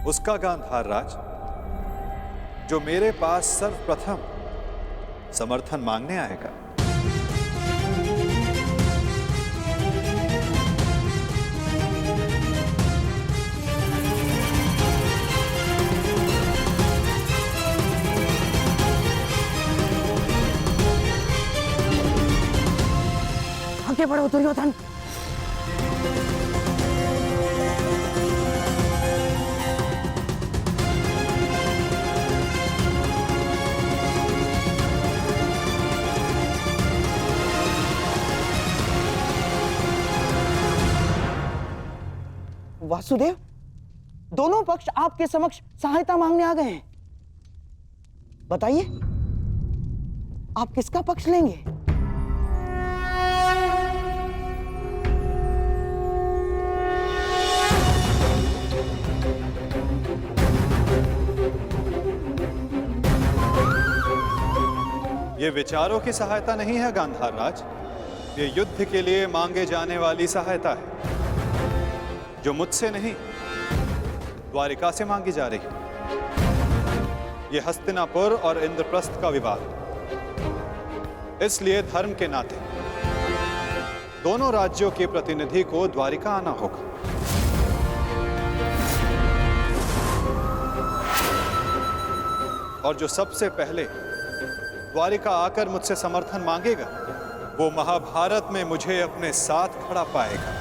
उसका गांधार राज जो मेरे पास सर्वप्रथम समर्थन मांगने आएगा। आगे बढ़ो दुर्योधन। वासुदेव, दोनों पक्ष आपके समक्ष सहायता मांगने आ गए हैं। बताइए, आप किसका पक्ष लेंगे? ये विचारों की सहायता नहीं है गांधार राज, ये युद्ध के लिए मांगे जाने वाली सहायता है जो मुझसे नहीं द्वारिका से मांगी जा रही है। ये हस्तिनापुर और इंद्रप्रस्थ का विवाद, इसलिए धर्म के नाते दोनों राज्यों के प्रतिनिधि को द्वारिका आना होगा। और जो सबसे पहले द्वारिका आकर मुझसे समर्थन मांगेगा वो महाभारत में मुझे अपने साथ खड़ा पाएगा।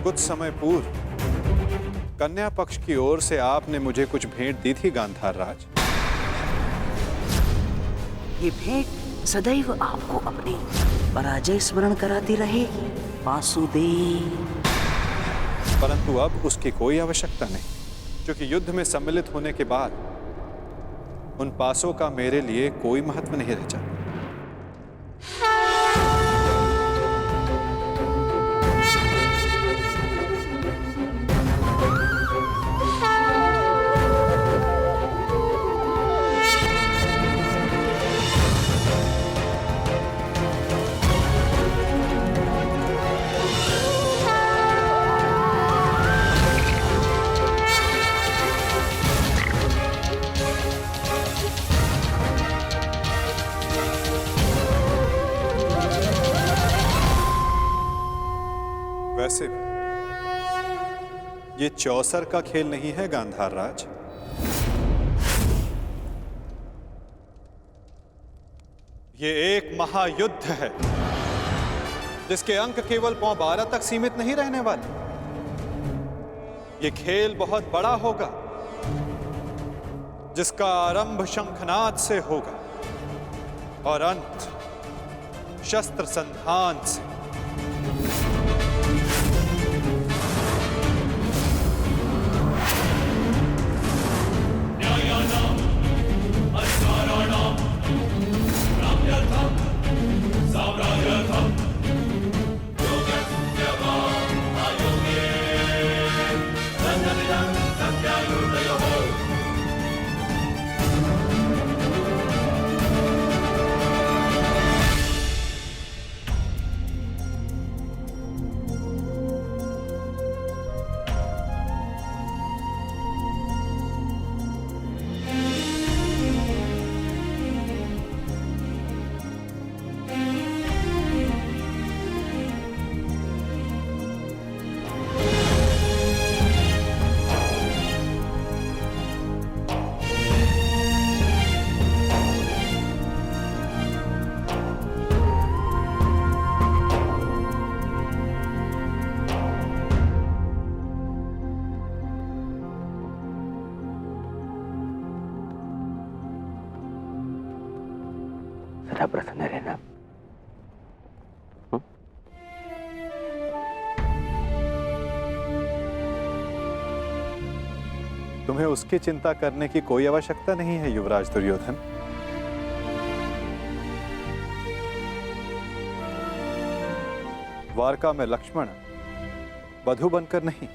कुछ समय पूर्व कन्या पक्ष की ओर से आपने मुझे कुछ भेंट दी थी गांधार राज। ये भेंट सदैव आपको अपनी पराजय स्मरण कराती रहेगी वासुदेव। परंतु अब उसकी कोई आवश्यकता नहीं, क्योंकि युद्ध में सम्मिलित होने के बाद उन पासों का मेरे लिए कोई महत्व नहीं रह जाता। वैसे ये चौसर का खेल नहीं है गांधार राज, ये एक महायुद्ध है जिसके अंक केवल पौ 12 तक सीमित नहीं रहने वाले। ये खेल बहुत बड़ा होगा जिसका आरंभ शंखनाद से होगा और अंत शस्त्र संधान से। सदा प्रसन्न रहना। तुम्हें उसकी चिंता करने की कोई आवश्यकता नहीं है युवराज दुर्योधन। द्वारका में लक्ष्मण वधु बनकर नहीं,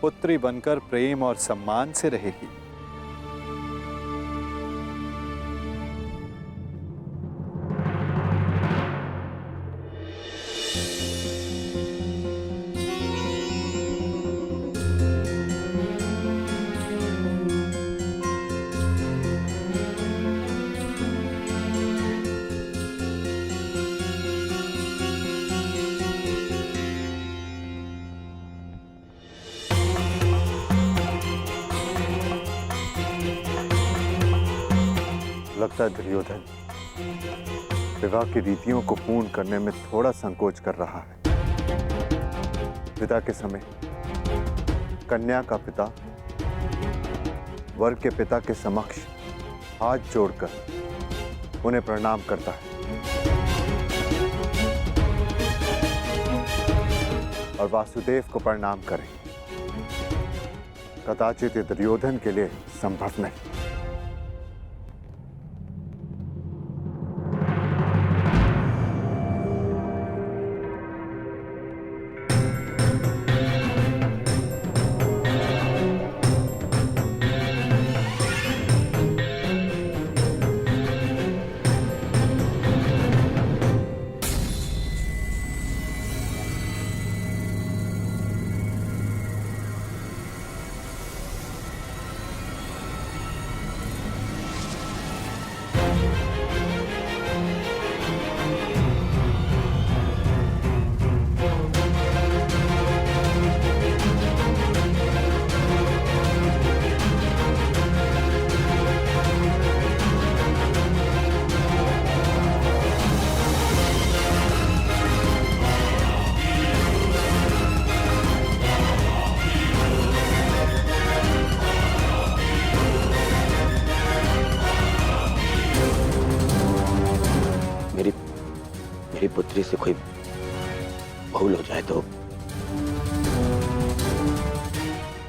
पुत्री बनकर प्रेम और सम्मान से रहेगी। लगता है दुर्योधन विवाह की रीतियों को पूर्ण करने में थोड़ा संकोच कर रहा है। विदा के समय कन्या का पिता वर के पिता के समक्ष हाथ जोड़कर उन्हें प्रणाम करता है और वासुदेव को प्रणाम करें। कदाचित ये दुर्योधन के लिए संभव नहीं। मेरी पुत्री से कोई भूल हो जाए तो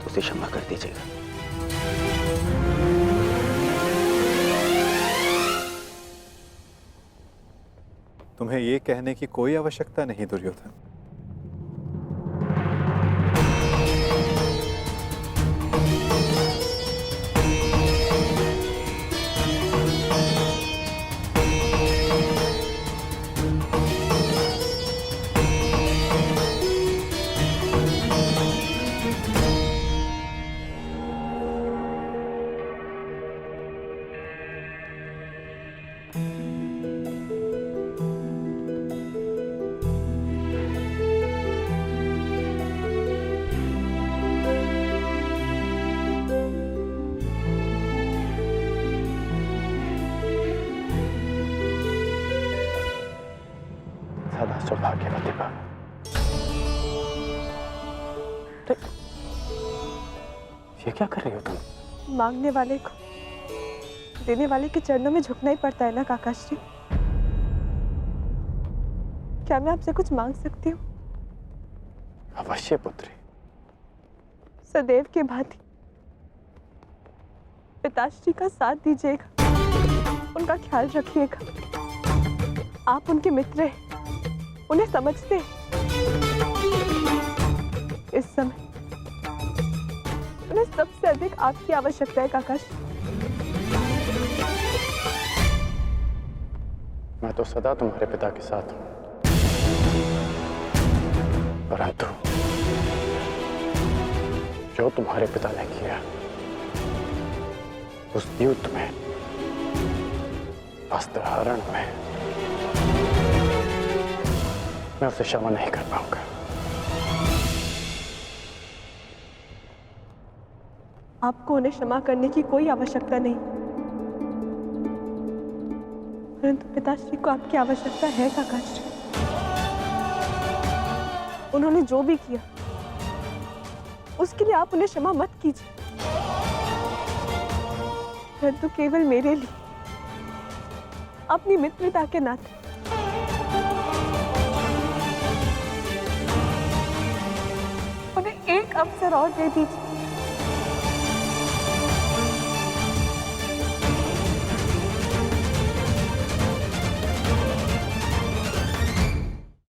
उसे क्षमा कर दीजिएगा। तुम्हें ये कहने की कोई आवश्यकता नहीं दुर्योधन। सदा सौभाग्यवती भव। ये क्या कर रही हो तुम? मांगने वाले को देने वाले के चरणों में झुकना ही पड़ता है ना काकाश्री। क्या मैं आपसे कुछ मांग सकती हूँ? अवश्य पुत्री। सदैव के भांति पिताश्री का साथ दीजिएगा, उनका ख्याल रखिएगा। आप उनके मित्र हैं, उन्हें समझते हैं। इस समय उन्हें सबसे अधिक आपकी आवश्यकता है काकाश्री। मैं तो सदा तुम्हारे पिता के साथ हूं, परंतु जो तुम्हारे पिता ने किया उस युद्ध में, वस्त्रहरण में, मैं उसे क्षमा नहीं कर पाऊंगा। आपको उन्हें क्षमा करने की कोई आवश्यकता नहीं, परंतु पिताश्री को आपकी आवश्यकता है काकाश्री। उन्होंने जो भी किया उसके लिए आप उन्हें क्षमा मत कीजिए, परंतु केवल मेरे लिए, अपनी मित्रता के नाते उन्हें एक अवसर और दे दीजिए।